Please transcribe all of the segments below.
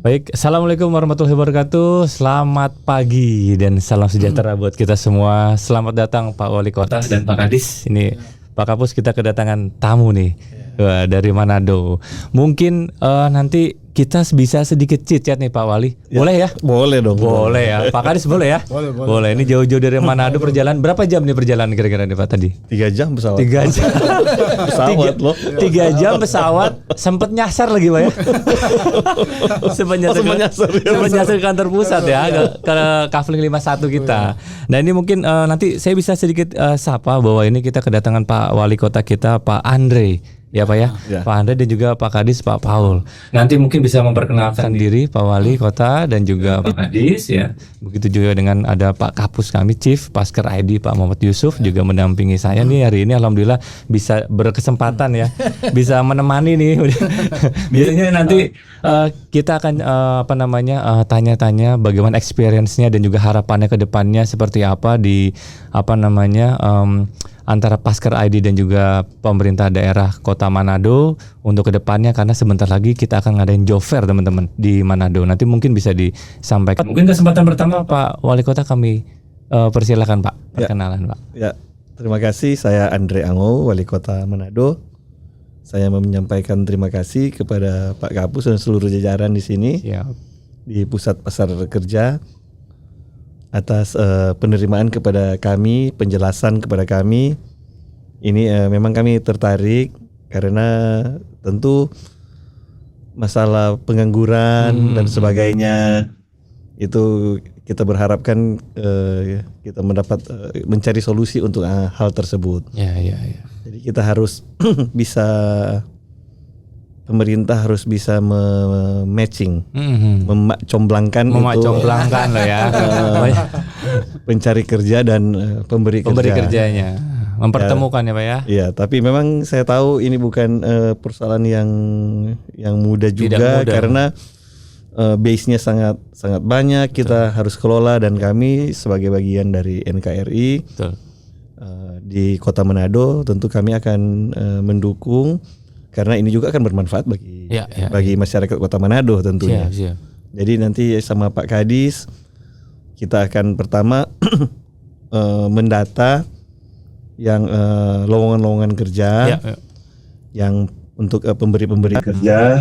Baik, Assalamualaikum warahmatullahi wabarakatuh. Selamat pagi dan salam sejahtera buat kita semua. Selamat datang Pak Wali Kota dan Pak Kadis. Ini Pak Kapus, kita kedatangan tamu nih dari Manado. Mungkin nanti kita bisa sedikit chit-chat nih Pak Wali. Boleh ya? Boleh dong. Boleh ya. Pak Kadis boleh ya? Boleh. Ini jauh-jauh dari Manado perjalanan. Berapa jam nih perjalanan kira-kira nih Pak tadi? 3 jam pesawat. 3 jam. Pesawat loh. 3 jam pesawat, sempet nyasar lagi Pak ya. Sempat nyasar ke kantor pusat ya, ke Kafling 51 kita. Nah ini mungkin nanti saya bisa sedikit sapa bahwa ini kita kedatangan Pak Wali Kota kita, Pak Andre. Ya Pak ya, Pak Andre dan juga Pak Kadis, Pak Paul. Nanti mungkin bisa memperkenalkan diri Pak Wali Kota dan juga Pak Kadis ya. Begitu juga dengan ada Pak Kapus kami, Chief Pasker ID Pak Muhammad Yusuf juga mendampingi saya nih hari ini. Alhamdulillah bisa berkesempatan ya, bisa menemani nih. Biasanya nanti kita akan tanya-tanya bagaimana experience-nya dan juga harapannya ke depannya seperti apa di antara Pasker ID dan juga pemerintah daerah Kota Manado untuk kedepannya, karena sebentar lagi kita akan ngadain job fair teman-teman di Manado. Nanti mungkin bisa disampaikan. Mungkin kesempatan pertama Pak Wali Kota kami persilakan Pak, perkenalan Pak. Ya, terima kasih. Saya Andre Ango, Wali Kota Manado. Saya menyampaikan terima kasih kepada Pak Kapus dan seluruh jajaran di sini di Pusat Pasar Kerja atas penerimaan kepada kami, penjelasan kepada kami. Ini memang kami tertarik karena tentu masalah pengangguran dan sebagainya itu kita berharapkan kita mendapat mencari solusi untuk hal tersebut. Jadi kita harus bisa, pemerintah harus bisa matching, memacomblangkan loh ya, pencari kerja dan pemberi kerjanya, mempertemukan ya Pak ya. Iya, tapi memang saya tahu ini bukan persoalan yang mudah juga. Mudah. Karena base-nya sangat banyak. Kita harus kelola, dan kami sebagai bagian dari NKRI di Kota Manado tentu kami akan mendukung. Karena ini juga akan bermanfaat bagi masyarakat Kota Manado tentunya. Siap. Jadi nanti sama Pak Kadis kita akan pertama mendata yang lowongan-lowongan kerja, yang untuk pemberi kerja.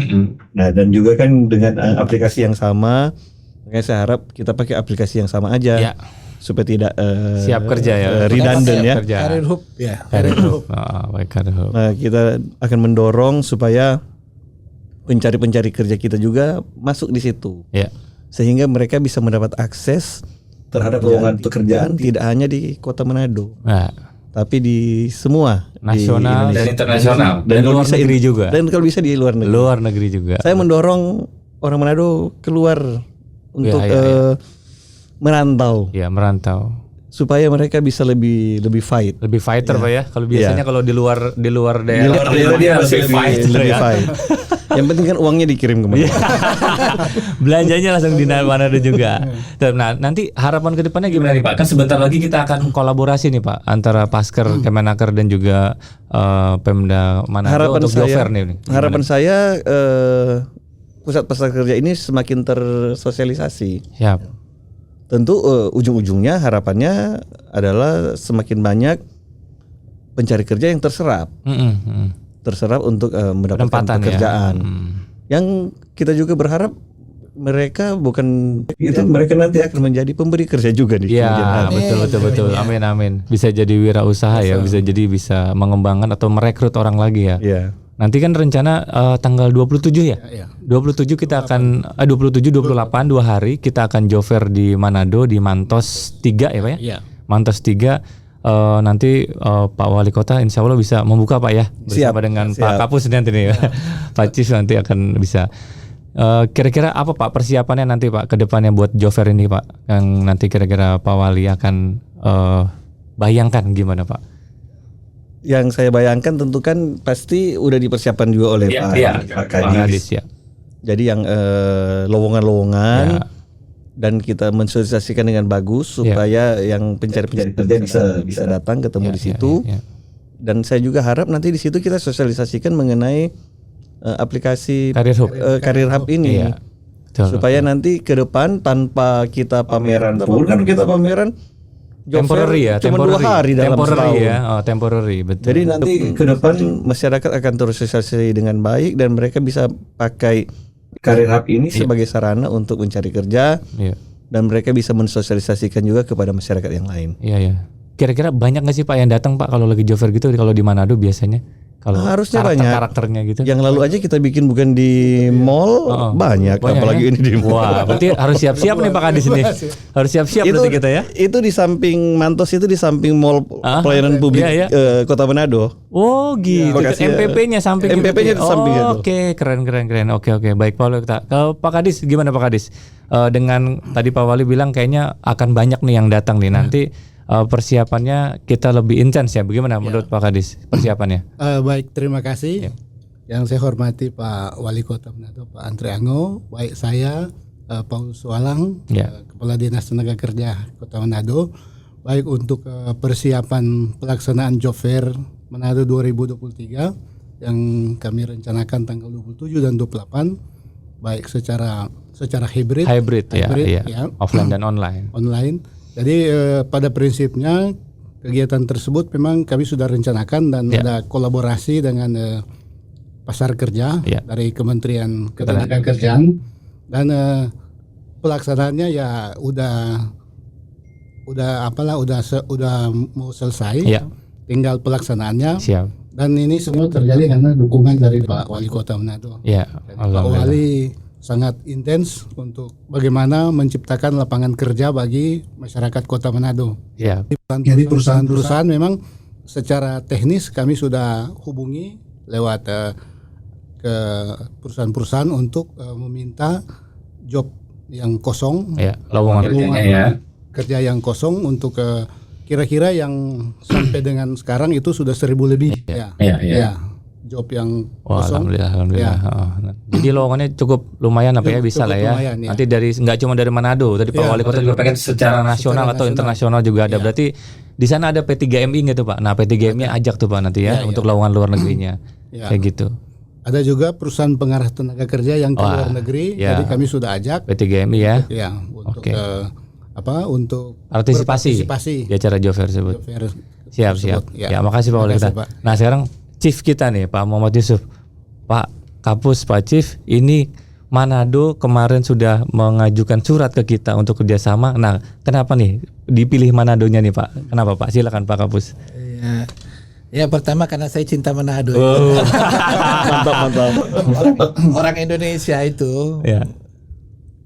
Nah, dan juga kan dengan aplikasi yang sama, makanya saya harap kita pakai aplikasi yang sama aja. Supaya tidak siap kerja ya, redundant ya. Karir Hub ya. Nah, kita akan mendorong supaya pencari kerja kita juga masuk di situ, sehingga mereka bisa mendapat akses terhadap lowongan pekerjaan tidak hanya di Kota Manado, tapi di semua nasional di dan internasional, dan luar negeri juga. Dan kalau bisa di luar negeri juga. Saya mendorong orang Manado keluar untuk merantau supaya mereka bisa lebih fight. Lebih fighter Pak ya. Kalau biasanya kalau di luar daerah dia lebih fight. Yang penting kan uangnya dikirim kemana. Belanjanya langsung di Manado juga. Nah, nanti harapan ke depannya gimana nih Pak? Kan sebentar lagi kita akan kolaborasi nih Pak antara Pasker, Kemenaker dan juga Pemda Manado untuk job fair nih. Harapan saya Pusat Pasar Kerja ini semakin tersosialisasi. Siap. Tentu ujung-ujungnya harapannya adalah semakin banyak pencari kerja yang terserap untuk mendapatkan pekerjaan. Yang kita juga berharap mereka mereka nanti akan menjadi pemberi kerja juga di kemudian hari. Betul. Amin. Bisa jadi wirausaha ya, bisa mengembangkan atau merekrut orang lagi ya. Nanti kan rencana tanggal 27 ya. 27 kita akan 27 28 2 hari kita akan job fair di Manado di Mantos 3 ya Pak ya. Mantos 3 nanti Pak Wali Kota insya Allah bisa membuka Pak ya bersama dengan Pak Kapus nanti nih. Pak Chief nanti akan bisa. Kira-kira apa Pak persiapannya nanti Pak ke depannya buat job fair ini Pak, yang nanti kira-kira Pak Wali akan bayangkan gimana Pak? Yang saya bayangkan tentu kan pasti udah dipersiapkan juga oleh Pak Kadis. Jadi yang lowongan-lowongan dan kita mensosialisasikan dengan bagus supaya yang pencari kerja bisa datang ketemu di situ. Dan saya juga harap nanti di situ kita sosialisasikan mengenai aplikasi Karir Hub ini. supaya nanti ke depan tanpa kita pameran pun kan kita pameran job temporary fair ya, cuma 2 hari dalam setahun. ya. Temporary, betul. Jadi nanti ke depan masyarakat akan tersosialisasi dengan baik dan mereka bisa pakai Karir Hub ini sebagai sarana untuk mencari kerja. Iya. Dan mereka bisa mensosialisasikan juga kepada masyarakat yang lain. Iya, iya. Kira-kira banyak nggak sih Pak yang datang Pak kalau lagi job fair gitu kalau di Manado biasanya? Kalau harusnya banyak karakternya gitu. Yang lalu aja kita bikin bukan di mall, banyak apalagi ya? ini di mall. Wah, berarti harus siap-siap nih Pak Kadis nih. Harus siap-siap berarti kita ya. Itu di samping Mantos itu di samping mall pelayanan publik Kota Manado. Oh gitu. MPP-nya samping MPP-nya di samping itu. Oke, keren. Oke. Baik Pak kita. Kalau Pak Kadis gimana Pak Kadis? Dengan tadi Pak Wali bilang kayaknya akan banyak nih yang datang nih nanti. Persiapannya kita lebih intens ya. Bagaimana menurut Pak Kadis persiapannya? Baik, terima kasih. Yang saya hormati Pak Wali Kota Manado, Pak Andre Ango, baik saya, Paul Sualang, Kepala Dinas Tenaga Kerja Kota Manado, baik untuk persiapan pelaksanaan Job Fair Manado 2023 yang kami rencanakan tanggal 27 dan 28, baik secara hybrid ya. Offline dan online. Jadi pada prinsipnya kegiatan tersebut memang kami sudah rencanakan dan ada kolaborasi dengan pasar kerja dari Kementerian Ketenagakerjaan dan pelaksanaannya ya udah mau selesai, tinggal pelaksanaannya. Siap. Dan ini semua terjadi karena dukungan dari Pak Wali Kota Manado. Pak Wali sangat intens untuk bagaimana menciptakan lapangan kerja bagi masyarakat Kota Manado. Jadi perusahaan-perusahaan memang secara teknis kami sudah hubungi lewat ke perusahaan-perusahaan untuk meminta job yang kosong, lowongan kerja yang kosong untuk kira-kira yang sampai dengan sekarang itu sudah 1.000 lebih. Job yang kosong. Alhamdulillah. Jadi lowongannya cukup lumayan bisa lah ya. Lumayan, nanti dari nggak cuma dari Manado, tadi Pak Wali Kota juga pengen secara nasional atau internasional juga ada. Berarti di sana ada P3MI gitu Pak. Nah P3MI ajak tuh Pak nanti untuk lowongan luar negerinya. Kayak gitu. Ada juga perusahaan pengarah tenaga kerja yang ke luar negeri. Jadi kami sudah ajak P3MI ya. Untuk untuk partisipasi di acara job fair tersebut. Siap. Ya, makasih Pak Wali Kota. Nah sekarang Chief kita nih Pak Muhammad Yusuf, Pak Kapus, Pak Chief, ini Manado kemarin sudah mengajukan surat ke kita untuk kerjasama. Nah, kenapa nih dipilih Manadonya nih Pak? Kenapa Pak? Silakan Pak Kapus. Ya pertama karena saya cinta Manado. Mantap. Orang Indonesia itu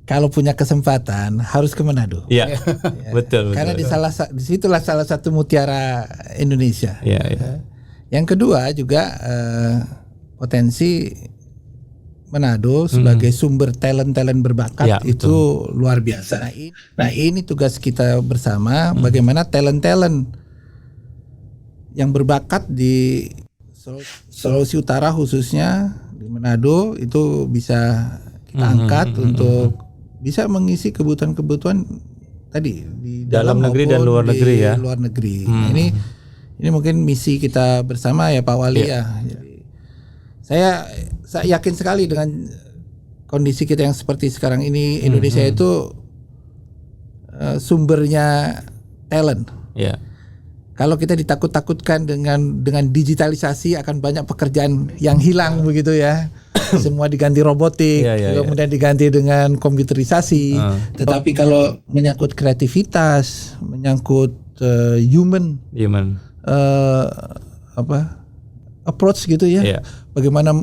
kalau punya kesempatan harus ke Manado. Betul. Karena disitulah salah satu mutiara Indonesia. Yang kedua juga potensi Manado sebagai sumber talent berbakat itu luar biasa. Nah ini tugas kita bersama bagaimana talent yang berbakat di Sulawesi Utara khususnya di Manado itu bisa kita angkat untuk bisa mengisi kebutuhan tadi di dalam negeri dan luar negeri ya. Luar negeri. Ini mungkin misi kita bersama ya Pak Wali ya. Jadi, saya yakin sekali dengan kondisi kita yang seperti sekarang ini Indonesia itu sumbernya talent. Kalau kita ditakut-takutkan dengan digitalisasi akan banyak pekerjaan yang hilang begitu ya. Semua diganti robotik, kemudian diganti dengan komputerisasi. Tetapi kalau menyangkut kreativitas, menyangkut human approach gitu ya, bagaimana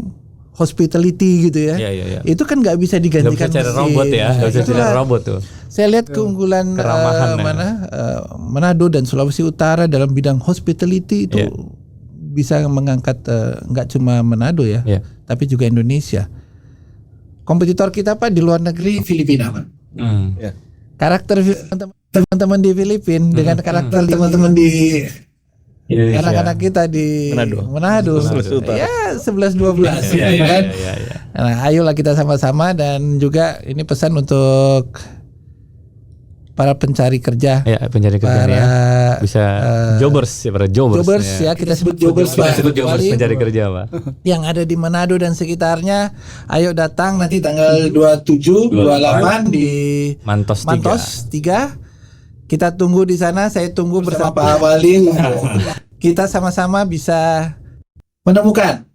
hospitality gitu ya, itu kan nggak bisa digantikan mesin. Robot ya, nggak bisa cara robot tuh. Saya lihat keunggulan Manado dan Sulawesi Utara dalam bidang hospitality itu bisa mengangkat nggak cuma Manado tapi juga Indonesia. Kompetitor kita Pak di luar negeri Filipina Pak. Karakter teman-teman di Filipina dengan karakter teman-teman di anak-anak kita di Manado. Ya 11-12 kan. Nah, ayolah kita sama-sama dan juga ini pesan untuk para pencari kerja. Ya, pencari kerja para, ya. Bisa jobbers ya, para jobbers ya. Kita sebut jobbers, Pak. Sebut jobbers pencari kerja, Pak. Yang ada di Manado dan sekitarnya, ayo datang nanti tanggal 27, 28 di Mantos 3. Kita tunggu di sana, saya tunggu bersama Pak Awali. Kita sama-sama bisa menemukan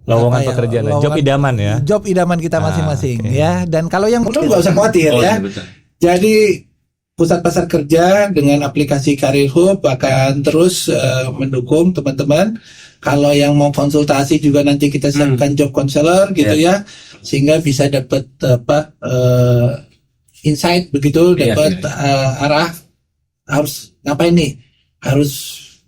lowongan pekerjaan, job idaman ya. Job idaman kita masing-masing ya. Dan kalau yang perlu nggak usah khawatir ya. Betul. Jadi Pusat Pasar Kerja dengan aplikasi Career Hub akan terus mendukung teman-teman. Kalau yang mau konsultasi juga nanti kita siapkan job counselor gitu ya, sehingga bisa dapat insight begitu, dapat arah harus ngapain nih, harus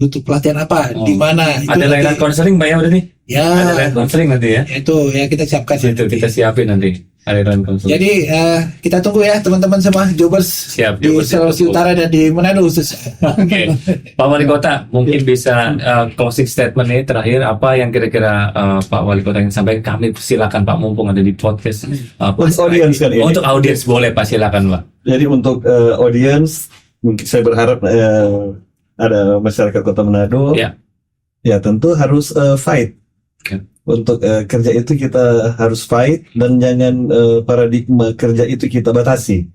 butuh pelatihan apa, di mana. Ada layanan konseling, Pak ya udah nih. Ya. Ada layanan konseling nanti ya. Itu ya kita siapkan. Itu kita siapin nanti. Layanan konseling. Jadi kita tunggu ya teman-teman semua jobbers di Sulawesi Utara dan di Manado khusus. Oke. Pak Wali Kota mungkin bisa closing statement nih terakhir, apa yang kira-kira Pak Wali Kota ingin sampaikan. Kami silakan Pak, mumpung ada di podcast. Audiens kan ini. Untuk audiens boleh Pak, silakan Pak. Jadi untuk audiens mungkin saya berharap ada masyarakat Kota Manado. Ya tentu harus fight. Untuk kerja itu kita harus fight, dan jangan paradigma kerja itu kita batasi.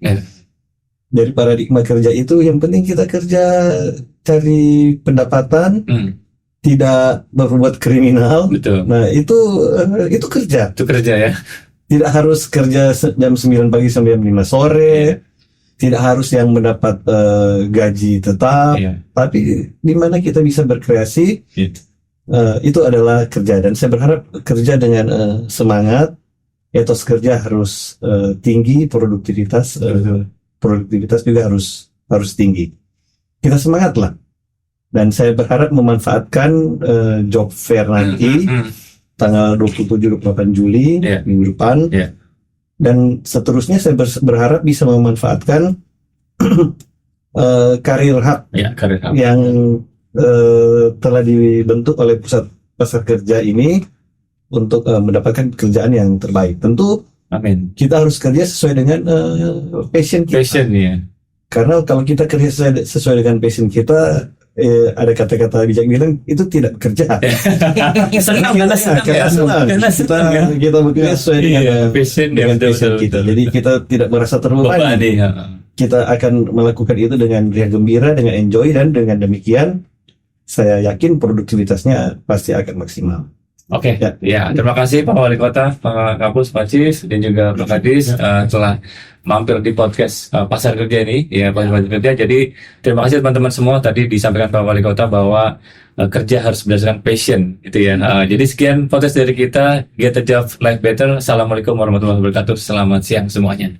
Dari paradigma kerja itu yang penting kita kerja cari pendapatan, tidak berbuat kriminal. Betul. Nah itu kerja. Itu kerja ya. Tidak harus kerja jam 9 pagi sampai jam 5 sore. Tidak harus yang mendapat gaji tetap. Tapi di mana kita bisa berkreasi. Itu adalah kerja, dan saya berharap kerja dengan semangat, etos kerja harus tinggi, produktivitas juga harus tinggi. Kita semangatlah, dan saya berharap memanfaatkan job fair nanti tanggal 27-28 Juli minggu depan, dan seterusnya saya berharap bisa memanfaatkan Career Hub yang telah dibentuk oleh Pusat Pasar Kerja ini untuk mendapatkan pekerjaan yang terbaik. Tentu kita harus kerja sesuai dengan passion kita. Karena kalau kita kerja sesuai dengan passion kita, ada kata-kata bijak bilang itu tidak kerja. Karena kita bekerja sesuai dengan passion kita. Jadi kita tidak merasa terbebani. Kita akan melakukan itu dengan riang gembira, dengan enjoy, dan dengan demikian saya yakin produktivitasnya pasti akan maksimal. Oke, ya terima kasih Pak Wali Kota, Pak Kapus, Pak Cis, dan juga Pak Kadis telah mampir di podcast Pasar Kerja ini, ya Pasar Kerja. Jadi terima kasih teman-teman semua. Tadi disampaikan Pak Wali Kota bahwa kerja harus berdasarkan passion, gitu ya. Jadi sekian podcast dari kita, Get a Job, Life Better. Assalamualaikum warahmatullahi wabarakatuh. Selamat siang semuanya.